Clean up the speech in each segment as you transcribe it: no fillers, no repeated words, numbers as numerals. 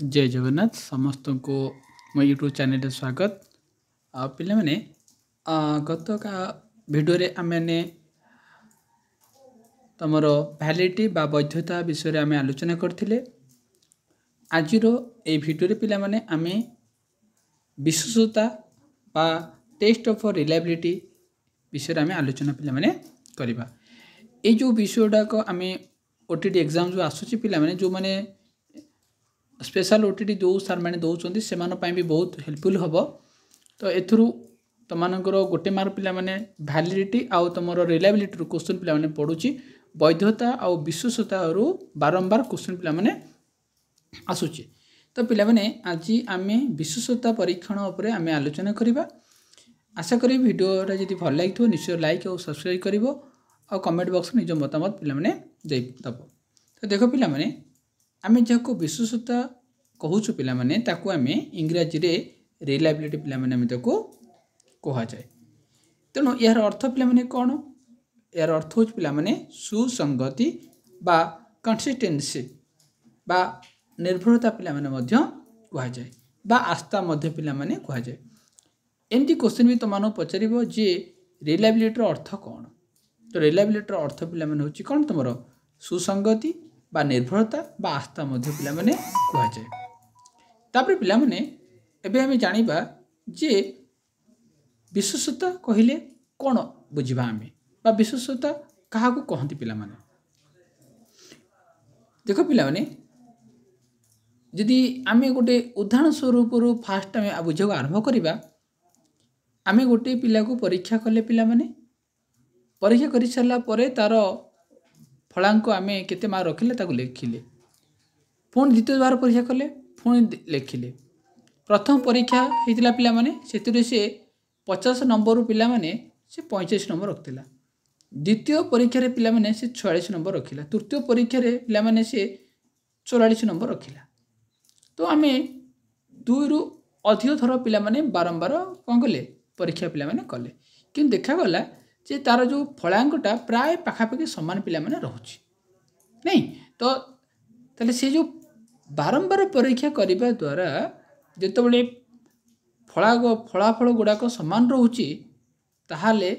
जय जगन्नाथ समस्त को मो यूट्यूब चैनल स्वागत पे मैंने गत का भिडियो रे आमे तमर वैलिडिटी बा वैधता विषय आम आलोचना करथिले। आजिर ए भिडियो रे पिला माने आमे विश्वसनीयता बा टेस्ट ऑफ रिलायबिलिटी विषय आम आलोचना पिला माने करबा। ए जो विषयटा को आमे ओटीटी एग्जाम जो आसुची पिला माने जो माने स्पेशल ओटीटी जो सार मैंने दौरान से भी बहुत हेल्पफुल हम। तो एथुरु तुमर गोटे मार्क पिला माने वैलिडिटी आउ तुम रिलायबिलिटी क्वेश्चन पिला माने पड़ुची वैधता आउ विश्वसनीयता बारंबार क्वेश्चन पिला माने आसुची। तो पिला माने आज आम विश्वसनीयता परीक्षण उपरे आम आलोचना करबा। आशा करी वीडियो जदि भल लगी निश्चय लाइक और सब्सक्राइब करिवो और कमेंट बॉक्स में निज मतामत पिला माने दब। तो देखो पिला माने आमे जाको विश्वसनीयता कहूछु पिला माने ताकू आमे इंग्रजी रे रिलायबिलिटी पिला माने आमे ताकू कहा जाए। तेणु यार अर्थ पिला माने कोन? यार अर्थ हो पिला माने सुसंगति बा कंसिस्टेंसी बा निर्भरता पिला माने मध्य कहा जाए बा आस्था मध्य पिला माने कहा जाए। एमती क्वेश्चन भी तुमनो पचारिबो जे रिलायबिलिटी रो अर्थ कोन? तो रिलायबिलिटी रो अर्थ पिला माने होची कोन? तुमरो सुसंगति बा निर्भरता बा आस्था मध्य पिला माने कहा जाए। तापर पिला माने एबे हमें जानिबा जे विश्वसनीयता कहिले कोन बुझिबा हमें बा विश्वसनीयता काहा को कहंती पिला माने। देखो पिला माने यदि आमे गोटे उदाहरण स्वरूप रो फास्ट आमे बुझो आरंभ करिबा। आमे गोटे पिला को परीक्षा कले पिला माने परीक्षा करि सारला परे तार फलांक आमे केते मार्क रखिले ताको लिखिले। पुणी द्वितीय बार परीक्षा कले पुणी लिखिले। प्रथम परीक्षा हेतिला पिला माने सेतिरे से 50 नंबर पिला माने से 45 नंबर रखिला। द्वितीय परीक्षा रे पिला माने से 46 नंबर रखिला। तृतीय परीक्षा रे पिला माने से 44 नंबर रखिला। तो आमे दुई रु अधिक थर पिला माने बारंबार कोन कले परीक्षा पिला माने कले कि देखा गला जे तार जो फलांकटा प्राय पाखापाखि समान पिला माने रहुची नहीं। तो तले से जो बारंबार परीक्षा करिबा द्वारा जेतबले फलाफल गुड़ाक समान रहुची ताहाले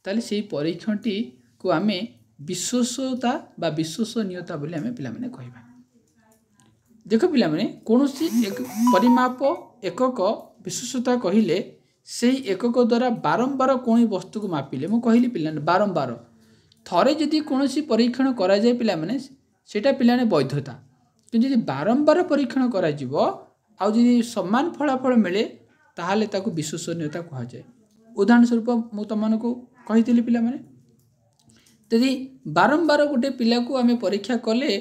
ताले से परीक्षणटी को आमे विश्वसनीयता बा विश्वसनीयता बोली आमे पिला माने कहबा। देखो पिला माने कोनोसी एक परिमाप एकक विश्वसनीयता कहिले से एकक द्वारा बारंबार कोई वस्तु को मापिले मु कहली पिला बारंबार थरे जदि कोनोसी परीक्षण करा जाय पिला माने सेटा पिला ने वैधता। कि जदि बारंबार परीक्षण करा जिवो आ जदि समान फलाफल मिले ताहाले ताकू विश्वसनीयता कहा जाए। उदाहरण स्वरूप मु तमनको कहितली पिला माने यदि बारंबार गोटे पिला को आमे परीक्षा कले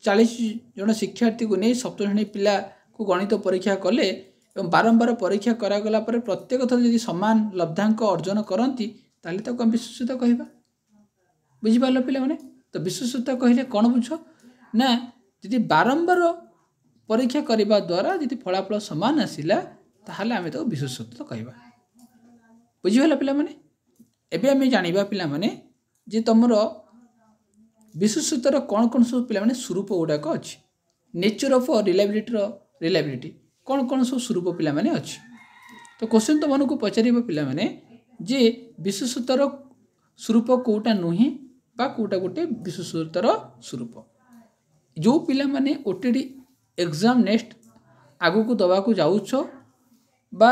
40 जन शिक्षार्थी को नहीं सप्तम श्रेणी पिला को गणित परीक्षा कले एवं बारंबार परीक्षा करा गला पर प्रत्येक थर यदि समान लब्धांक अर्जन करती ताले ताको हम विश्वसनीयता कहबा। बुझि पालो पिला माने? तो विश्वसनीयता कहिले कोन बुझो ना यदि बारंबार परीक्षा करबा द्वारा यदि फलाफल समान आसिला ताहाले आमे तो विश्वसनीयता कहबा। बुझि पालो पिला माने? एबे आमे जानिबा पिला माने जे तमरो विश्वसनीयतार कोन सब पिला माने स्वरूप गुडाक अछि। नेचर ऑफ रिलायबिलिटी कोन सब स्वरूप पिला माने अछि। तो क्वेश्चन तो मन को पचारिबा पिला माने जे विश्वसनीयतार स्वरूप कोटा नुही बा कोटा गोटे विश्वसनीयतार स्वरूप। जो पिला माने ओटीटी एग्जाम नेक्स्ट आगु को दबा को जाउछो बा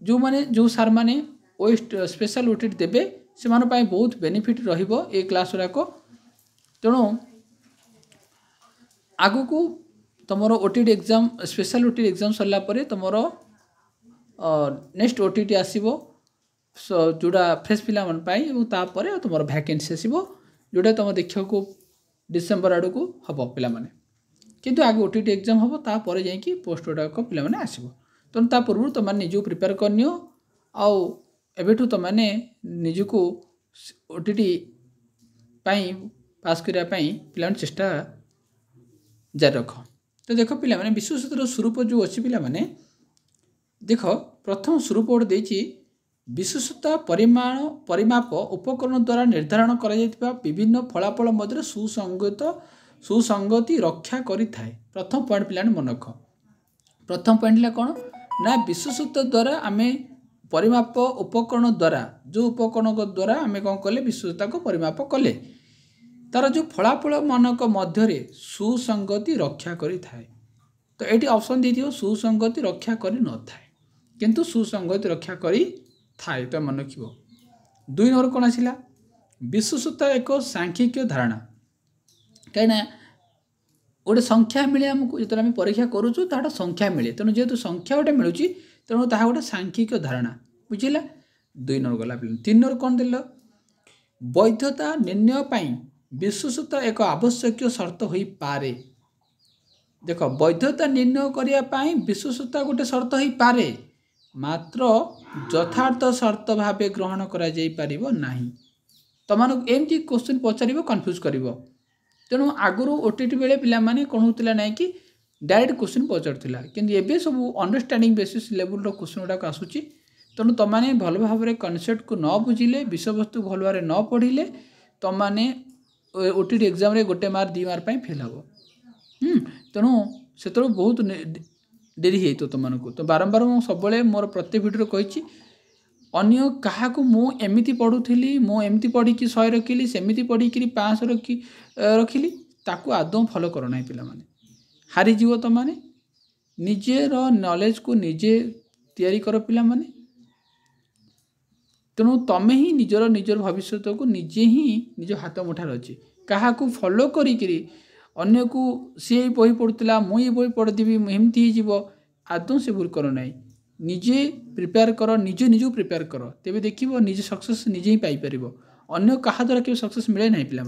जो माने जो सार माने ओएस्ट स्पेशल ओटीटी देबे से मान पाए बहुत बेनिफिट रहिबो ए क्लास राको। तेणु आगु को तमरो OTT exam special OTT exam Sarala परे तमरो नेक्स्ट ओटीटी आसीबो जोड़ा फ्रेश पिला मन पाई एवं तापर तुम वैकेंसी आसो जोटा तुम देखा को डिसेम्बर आड़ को हम पिला माने किंतु आगे ओटीटी एग्जाम हम तापर जाकि पोस्ट गुड़ाक पिला माने आसो। तेणु ता पूर्व तुम निजु प्रिपेयर करनियो आउ एबेठु तुम निजको ओटीटी पाई पास करिया पाई पिला माने चेष्टा जारी रख। तो देख पिला माने विश्वसनीयतार स्वरूप जो अच्छी पिला माने देख प्रथम स्वरूप गोटे देछि विश्वसनीयता परिमाप उपकरण द्वारा निर्धारण करा जायतिबा विभिन्न फलाफल मध्य सुसंगत सुसंगति रक्षा करि थाए। प्रथम पॉइंट पिलाने मन रख। प्रथम पॉइंट है कौन ना विश्वसूत्र द्वारा आम परिमाप उपकरण द्वारा जो उपकरण द्वारा आम कौन कले विश्वसूत्रता को परिमाप कले तार जो फलाफल मानक मध्य सुसंगति रक्षा करि थाए। तो ये ऑप्शन दे सुसंगति रक्षा करि न थाए किंतु सुसंगति रक्षा करि थाए। तो मन रख। 2 नंबर कौन आसला विश्वसूत्रता एक सांख्यिक धारणा कहीं गोटे संख्या मिले आमको जो आम परीक्षा करुचु ताटा संख्या मिले तेणु जेहेतु संख्या गोटे मिलूँ तेणु ता गोटे सांख्यिक धारणा बुझेगा। 2 नंबर गला। 3 नंबर कौन दिल वैधता निर्णय पाई विश्वसूत्रता एक आवश्यक शर्त हो पारे। देख वैधता निर्णय करने विश्वसूत्रता गोटे शर्त हो पारे मात्र यथार्थ शर्त भाव ग्रहण करा जाई परिबो नाही। तुम एमती क्वेश्चन पचार कन्फ्यूज कर तेणु आगुरी ओटीटी बेले पिलाने कौन होता ना कि डायरेक्ट क्वेश्चन पचारूला कि एबे सब अंडरस्टैंडिंग बेसिस लेवल क्वेश्चन गुड़ाक आसूची। तेणु तुमने भल भाव कनसेप्ट को न बुझिले विषय वस्तु भल भाव न पढ़िले तुमने ओटीटी एग्जाम रे गोटे मार्क 2 मार्क फेल हम। तेणु से बहुत डेरी है तुमको। तो बारंबार मुझे सब मोर प्रत्येक भिडियो कही अन्य क्या एमती पढ़ुली मुझे पढ़ी 100 रखिली सेमती पढ़ी 500 रखिली ताकू आदौ फॉलो कर ना पिला माने हारीजीव तुमने निजेर नॉलेज को निजे तैयारी कर पिला माने। तेणु तमें ही निजर भविष्य को निजे ही निज हाथ मुठार अच्छे क्या फॉलो करी अन्य को सी बही पढ़ुला मुई बही पढ़ीदेवी एमती हो आदौ से भूल कर ना निजे प्रिपेयर कर निजे निज प्रिपेयर कर तेज देख निजे सक्सेस निजे ही पाइपर अन्य क्या द्वारा कि सक्सेस मिले ना पिला।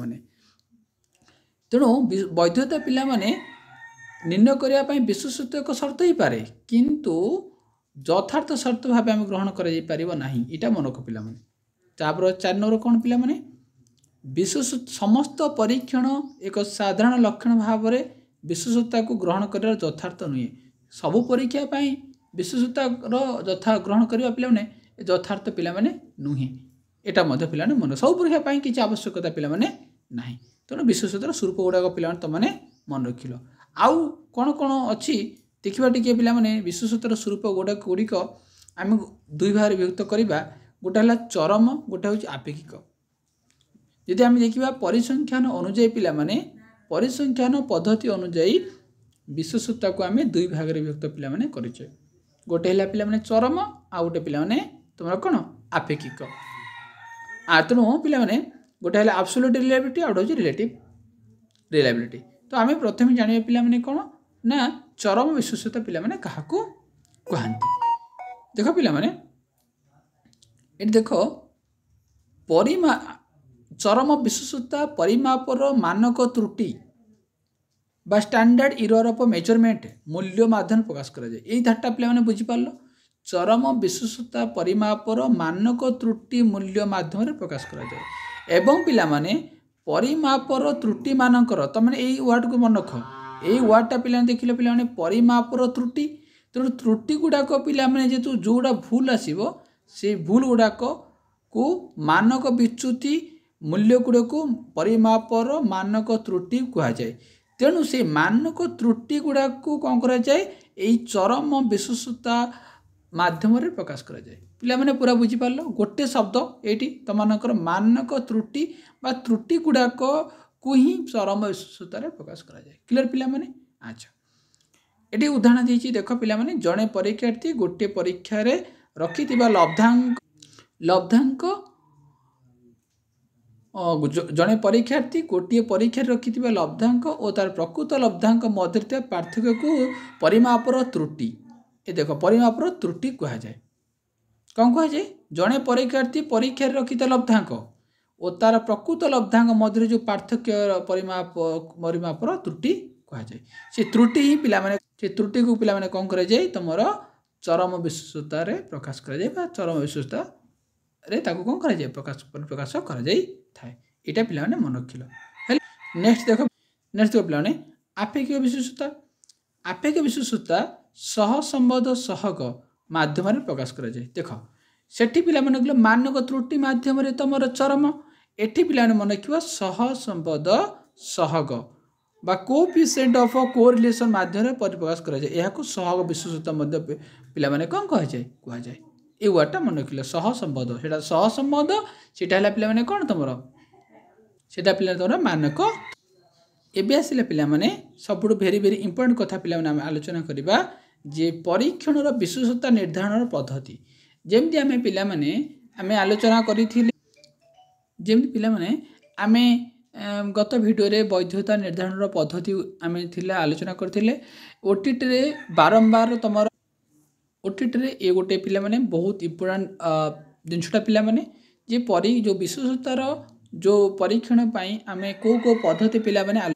तेणु वैधता पिला निर्णय करने विश्वसूत्र एक शर्त ही पारे किंतु यथार्थ शर्त भाव आम ग्रहण कर इटा मन रख पिला। 4 नंबर कौन पिला विश्वसूत्र समस्त परीक्षण एक साधारण लक्षण भाव में विश्वसूत्रता को ग्रहण कर यथार्थ नुहे। सबु परीक्षा विश्वसूत्रतार यथा ग्रहण करने पिला यथार्थ पिला नुहे। यहाँ पिला मन सब परीक्षा किसी आवश्यकता पिला ना। तेणु विश्वसूत्र स्वरूप गुड़ाक पिला तुमने मन रखिल। आउ कौन कौन अच्छी देखा टे पिला विश्वसूत्र स्वरूप गुड़िक आम 2 भाग विभक्त करवा गोटे है चरम गोटे हूँ आपेक्षिक। यदि आम देखा परिसंख्यान अनुजाई पिला परिसंख्यान पद्धति अनुजाई विश्वसूत्रता को आम 2 भाग विभक्त पिला करे गोटे है पिला चरम आ गोटे पिला तुम कौन आपेक्षिक। तेणु पिला गोटे है आब्सोल्यूट रिलायबिलिटी आ गोटे रिलेटिव रिलायबिलिटी। तो आम प्रथम जाना पिला कौन ना चरम विश्वसूत्रता पिला क्या कहते देख पिला ये देख परिमा चरम विश्वसूत्रता परिमापर मानक त्रुटि बा स्टैंडर्ड इरर ऑफ मेजरमेंट मूल्य माध्यम प्रकाश करा जाए। यही धारटा पिला बुझीपार चरम विश्वसूत्रता परिमापर मानक त्रुटि मूल्य माध्यम प्रकाश करा जाए एवं पिला परिमापर त्रुटि मानकर तुमने यही वर्ड को मन रख यही वर्डटा पिला देखिले पिला परिमापर त्रुटि। तेणु त्रुटि गुड़ाक पिला जेहेतु जो गुड़ा भूल आसो से भूल गुड़ाक को मानक विच्युति मूल्य गुड़ाक परिमापर मानक त्रुटि कहुए। तेणु से मानक त्रुटि गुड़ाक कौन करा जाए यही चरम विश्वसूत्रता माध्यम प्रकाश करा जाए। पिला माने पूरा बुझीपार गोटे शब्द ये तुमकर मानक त्रुटि बा त्रुटि गुड़ाक को ही चरम विश्वसूत्रता प्रकाश करा जाए। क्लियर पिला माने। अच्छा ये उदाहरण देती देख पिला जड़े परीक्षार्थी गोटे परीक्षा रखि लब्धांक जड़े परीक्षार्थी गोटे परीक्षा रखि लब्धांक और तार प्रकृत लब्धांक मध्य पार्थक्य को परिमापर त्रुटि ये देख परिमापर त्रुटि कहुए। कौन कहुए जड़े परीक्षार्थी परीक्षा रखि लब्धांक और तार प्रकृत लब्धांक मध्य जो पार्थक्य परिमापर त्रुटि कहुए। से त्रुटि ही पिला से त्रुटि को पिला कौन कर तुम चरम विश्वसूत्रता प्रकाश कर चरम विश्वसूत्रता कौन कर प्रकाश कर यहाँ पिला मन रखिल। नेक्स्ट देख नेक्स्ट देख पिला आपेक्षिक विश्वसूत्रता। आपेक्षिक विश्वसूत्रता सहसंबंध सहग माध्यम प्रकाश कर देख सेठी पिला मानक त्रुटि माध्यम तुम चरम एठी पिला मन रख सहसंबंध सहग बा कोएफिशिएंट ऑफ कोरिलेशन माध्यम परिप्रकाश करा जाए यह सहग विशेषता मध्य पिला माने कौन कह जाए ये वर्डटा मन रखिले सहसंबंध सेटा सहसंबंध सेटा हला पिला माने कौन तमरो सेटा पिला तमरो मानक एबे आसिले पिला माने सबुठ भेरी भेरी इंपोर्टेंट कथा पिला माने आलोचना करिबा जे परीक्षणर विशेषता निर्धारण पद्धति जेमती आमे पिला माने आमे आलोचना करिथिले जेमती पिला माने आमे गत भिडियो रे वैधता निर्धारण पद्धति आमे थिला आलोचना करथिले ओटीटी रे बारंबार तमर ओटीटी रे ए गोटे पिला माने बहुत इंपोर्टेंट जिनसटा पिला माने जे परी जो विशेषतार जो परीक्षण पाई आमे को पद्धति पिला माने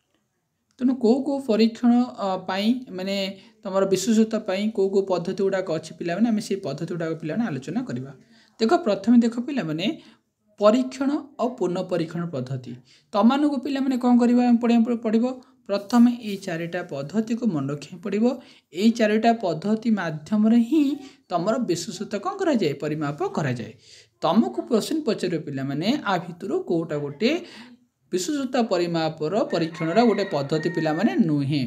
तेणु को परीक्षण पाई माने तुम विशेषता पाई को पद्धति गुड़ाक अच्छी पिला माने आमे से पद्धति गुड़ाक पिला माने आलोचना करबा देख प्रथमे देख पिला माने परीक्षण और पुनः परीक्षण पद्धति तमानक पिला माने कौन करबा पड़िबो प्रथमे ये चारिटा पद्धति को मन रखा पड़िबो ये चारिटा पद्धति माध्यम रे ही तुमर विशेषता कौन करा जाए परिमाप करा जाए तुमको प्रश्न पचार पिला माने आ भितर कोटा गोटे विशेषता परिमापर परीक्षणर गोटे पद्धति पिला माने नुहे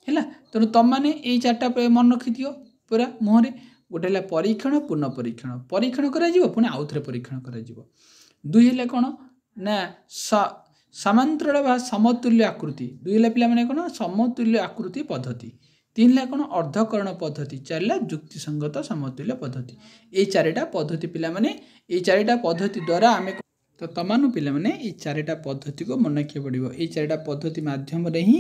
हैला तेणु तुम मैंने ये चार्टा मन रखि दियो पूरा मुहर गोटे है परीक्षण पुनः परीक्षण परीक्षण करा पुणी आउ थे परीक्षण करा दुई है कौन ना समांतराल बा समतुल्य आकृति दुई है पिला माने कौन समतुल्य आकृति पद्धति तीन है कौन अर्धकरण पद्धति चार है युक्तिसंगत समतुल्य पद्धति ये चारिटा पद्धति पिला माने ये चारिटा पद्धति द्वारा आम तो तमानु पिला माने ये चारिटा पद्धति को मन रखा पड़ो ये चारिटा पद्धति माध्यम ही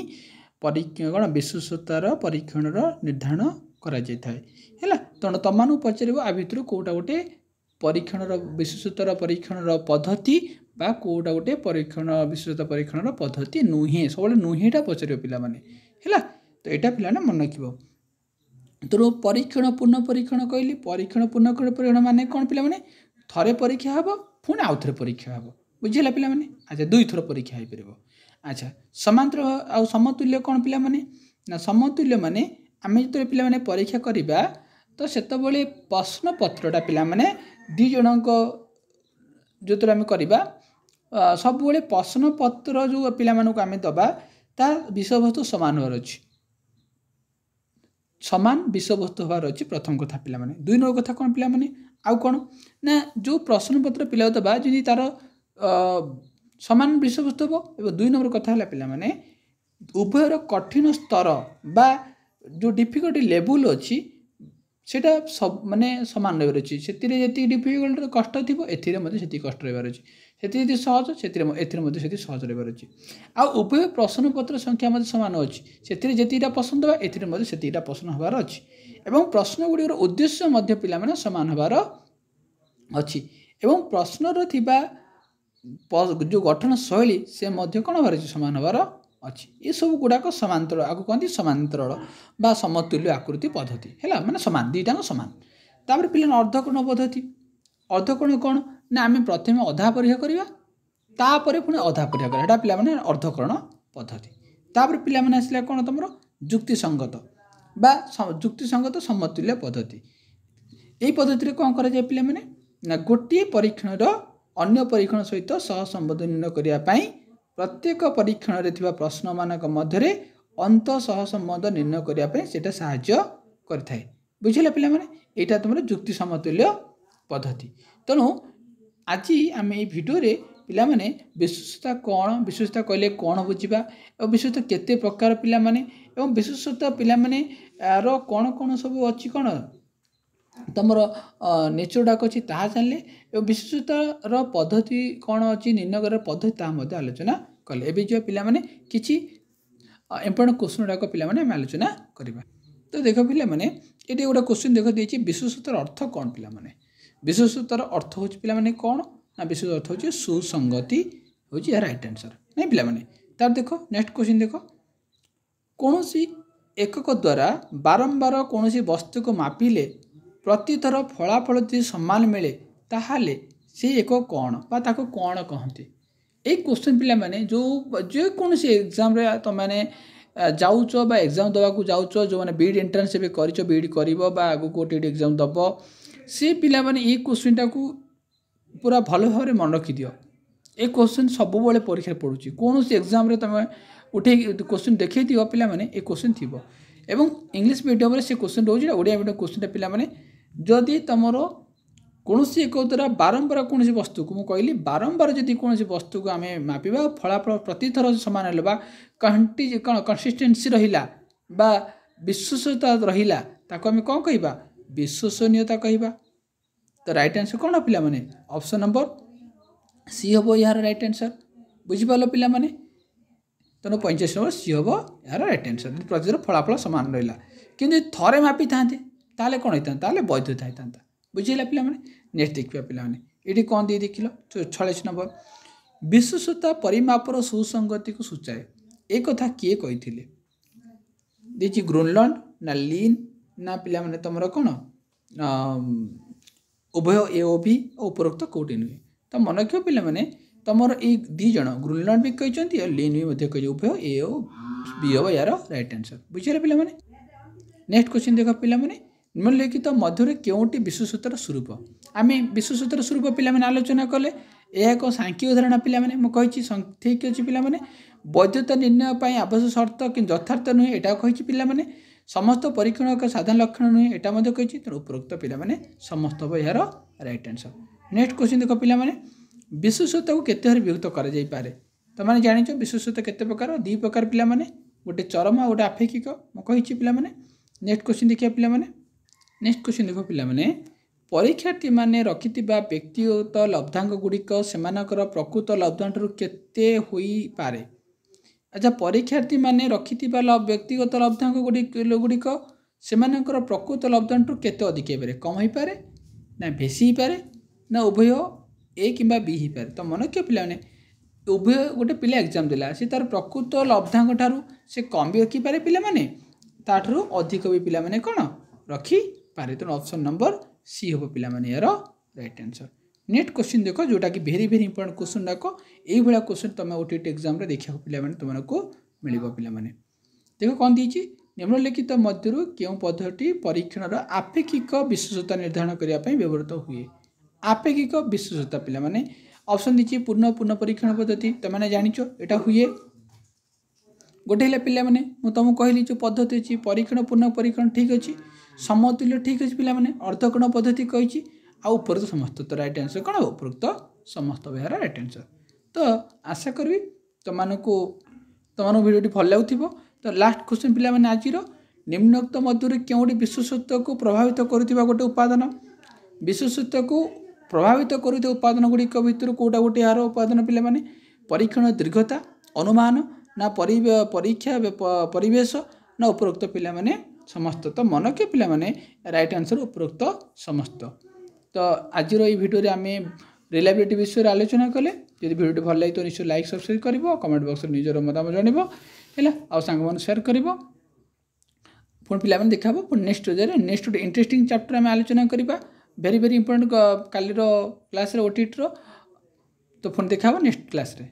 कौन विशेषतार परीक्षणर निर्धारण करा है तेणु तमानु पचार आ भितर कोटा गोटे परीक्षणर विशेषतार परीक्षणर पद्धति बा कोटा गोटे परीक्षण विशेषता परीक्षणर पद्धति नुहे सब नुहेटा पचार पिला माने है तो यहाँ पिला मन रख तेणु परीक्षण पुनः परीक्षण कहली परीक्षण पुनः परीक्षण माने कौन पिला माने थरे परीक्षा हम पुणी आउ थे परीक्षा हम बुझेगा पिला माने अच्छा दुई थर परीक्षा हो पार अच्छा समांतर आ समतुल्य कौन पिला माने ना समतुल्य माने आम जो पिला माने परीक्षा करवा तो सेतबले प्रश्न पत्रटा पिला माने दी जनक जो आम करवा सब प्रश्न पत्र जो पिला मानक आम दबा ता विषय वस्तु समान होवार अच्छी समान विषय वस्तु होवार अच्छी प्रथम कथा पिला माने दुई नंबर कथा कौन पिला माने आउ कौन ना जो प्रश्न पत्र पिला दबा जी तार समान विषय वस्तु हम दुई नंबर कथा है पिला माने उभयर कठिन स्तर बा जो डिफिकल्टी लेवल अच्छी सेटा सब माने समान रही अच्छी से जी डिफिकल्ट कष्ट थी एसे कष्ट रही अच्छी से सहज से सहज रही अच्छी आ उभय प्रश्न पत्र संख्या सामान अच्छी से जीटा पसंद हुआ एटा पसंद हबार अच्छी एवं प्रश्न गुड़िकर उद्देश्य पिला माने सामान हबार अच्छी एवं प्रश्नर थिबा जो गठन शैली से कौन हबार अच्छी सामान हबार अच्छी ये सब गुड़ाक समांतर आपको कहते समांतराल बा समतुल्य आकृति पद्धति है माने समान दुईटा सामान तापर पिला अर्धकरण पद्धति अर्धकरण कौन ना आम प्रथम अधा परीक्षा करवा तापर पुणी अधा परीक्षा करा पिला माने अर्धकरण पद्धति तापर पिला माने आसला कौन तुम युक्तिसंगत बा युक्तिसंगत समतुल्य पद्धति यही पद्धति कौन करा जाए पिला माने ना गोटे परीक्षणर अन्य परीक्षण सहित सहसंबंध निर्णय करने प्रत्येक परीक्षण रे थिबा प्रश्न मानक मध्यरे अंत सहसंबंध निर्णय करने सेटा साहाय्य करथाय बुझिला पिला माने एटा तुमर युक्ति समतुल्य पद्धति तेणु आज आम ये भिडियो रे पिला माने विशेषता कौन विशेषता कहले कौन बुझा और विशेषता केते प्रकार पिला माने एवं विशेषता पिला माने रो कौन कौन सब अच्छी कौन तुमर नेचर डाक अच्छी ताहा जानले एवं विशेषतार पद्धति कौन अच्छी निर्णय कर पद्धति ताहा आलोचना कले एवं जो पिला माने किछि इंपोर्टेंट क्वेश्चन डाक पिला माने हम आलोचना करबा तो देख पिला माने एटी गोटे क्वेश्चन देख देछि विशेषतार अर्थ कौन पिला माने विशेषतार अर्थ होछि पिला माने कौन ना विशेष अर्थ होछि सुसंगति होछि राइट आंसर नहीं पिला माने तार देखो नेक्स्ट क्वेश्चन देखो कोनोसी एकक द्वारा बारंबार कोनोसी वस्तु को मापिले प्रतिथर फलाफल जो समान मिले ताहाले से एक कौन बा ताको कौन कहते एक क्वेश्चन पिला माने जो जेकोसी एग्जाम रे तो मैंने जाऊच बा एग्जाम दवाक जाऊच जो मैंने बीड एंट्रांस भी कर बीड कर आगु गोटे एग्जाम दब से पिला माने ये क्वेश्चन को पूरा भल भाव मन रखि दियो ए क्वेश्चन सब परीक्षा पड़ुची कौन एग्जाम रे तुम उठे क्वेश्चन देखई दियो पिला माने ए क्वेश्चन थिबो एवं इंग्लिश मीडियम रे से क्वेश्चन रोज ओडिया मीडियम क्वेश्चन पिला माने जदि तमरो कौनसी एक द्वारा बारंबार कौन वस्तु को मुझे बारंबार जदि कौन वस्तु को आम मापिबा फलाफल प्रतिथर सामान है कौन कंसिस्टेंसी रहा बा विश्वसनीयता रहा ताको आम कौन कहबा विश्वसनीयता कहबा। तो राइट आंसर कौन पिला माने ऑप्शन नंबर सी हम यार राइट आंसर बुझिपाल पिला माने तेणु 45 नंबर सी हम यार राइट आंसर प्रतिथर फलाफल सामान रहा कि थरे मापी था ताले कौन होता वैधता होता बुझेगा पिला माने। नेक्स्ट देखिए पिला माने ये कौन दिए देख लो 46 नंबर विश्वसनीयता परिमापर सुसंगति को सूचाए एक कथा किए कही देखिए ग्रीनलैंड ना लीन ना पिला माने तुम कौन उभय ए ओ भी उपरोक्त कौटी नुहे तो मन रख पिला माने तुम ये दीज ग्रीनलैंड भी कहते लीन भी कही उभय ए ओ बी हम यार राइट आंसर बुझेगा पिला माने। नेक्स्ट क्वेश्चन देख पिला माने निम्नलिखित मध्य केउटी विश्वसनीयतार स्वरूप आम विश्वसनीयतार स्वरूप पिला आलोचना कले यह एक सांख्यिक धारणा पिला कही ठीक अच्छे पिला वैधता निर्णय आवश्यक शर्त कि यथार्थ नुहे यहाँ कही पिला समस्त परीक्षण का साधारण लक्षण नुहे यहाँ कही तेणु उपरोक्त पिला समस्त यार राइट आंसर। नेक्स्ट क्वेश्चन देख पिला विश्वसनीयता को केते विभक्त कर तो मैंने जान विश्वसनीयता केते प्रकार दी प्रकार पिला गोटे चरम आ गोटे आपेक्षिक मुझे पिला। नेक्स्ट क्वेश्चन देखिए पिला नेक्स्ट क्वेश्चन देख पिला परीक्षार्थी माने रखिथिबा व्यक्तिगत लब्धांक गुड़िक सेमानकर प्रकृत लब्धांक केते होई पारे। अच्छा परीक्षार्थी माने रखिथिबा व्यक्तिगत लब्धांक गुड़िक सेमानकर प्रकृत लब्धांक केते अधिक हो पारे कम हो पारे ना बेसी हो पारे ना उभय ए कि बी हो पारे। तो मन के पिला उभय गोटे पिला एग्जाम देला से तार प्रकृत लब्धांक ठारू से कम भी रखिपारे पिला माने ताठू अधिक भी पिला माने कौन रखिपारे तेणु ऑप्शन नंबर सी हम पिला माने यार राइट आंसर। नेक्स्ट क्वेश्चन देख जोटा कि भेरी भेरी इंपोर्टेंट क्वेश्चन डाक ये क्वेश्चन तुम ओटीटी एग्जाम रे देखा पिला माने तुमको मिल पिला माने देख कौन दी निम्नलिखित मध्य क्यों पद्धति परीक्षण आपेक्षिक विश्वसनीयता निर्धारण करने व्यवहृत हुए। आपेक्षिक विश्वसनीयता पिला माने ऑप्शन दी पूर्ण पूर्ण परीक्षण पद्धति तुमने जानिच यहाँ हुए गोटे पिला माने तुमको कहली जो पद्धति अच्छी परीक्षण पूर्ण परीक्षण ठीक अच्छी समतुल्य ठीक अच्छे पिला माने अर्धकोण पद्धति कही उपरोक्त समस्त तो राइट आंसर कौन उपरोक्त समस्त यार राइट आंसर। तो आशा करी तुमको भिडियो भल लगुव। तो लास्ट क्वेश्चन पिला माने आज निम्नोक्त मध्य क्योंटी विश्वसनीयता को प्रभावित करुवा गोटे उपादान विश्वसनीयता को प्रभावित करुवा उपादान गुड़िक भितर कौटा गोटे यार उपादान पिला माने परीक्षण दीर्घता अनुमान ना परीक्षा परिवेश ना उपरोक्त पिला माने समस्त। तो मन के पिला माने राइट आंसर उपरोक्त समस्त। तो आज भिडियो आम रिलायबिलिटी विषय आलोचना कले यदि भिडियो भल लगे तो निश्चय लाइक सब्सक्राइब कर कमेंट बॉक्स में निजर मतामत जानव है आ सांग मैंने शेयर कर पुणी पे देखा पुणी नेक्स्ट नेक्स्ट गोटे इंटरेस्टिंग चैप्टर आम आलोचना करवा भेरी भेरी इंपोर्टेंट कालीर क्लास ओटीटी तो पुणी देखा नेक्स्ट क्लास रे।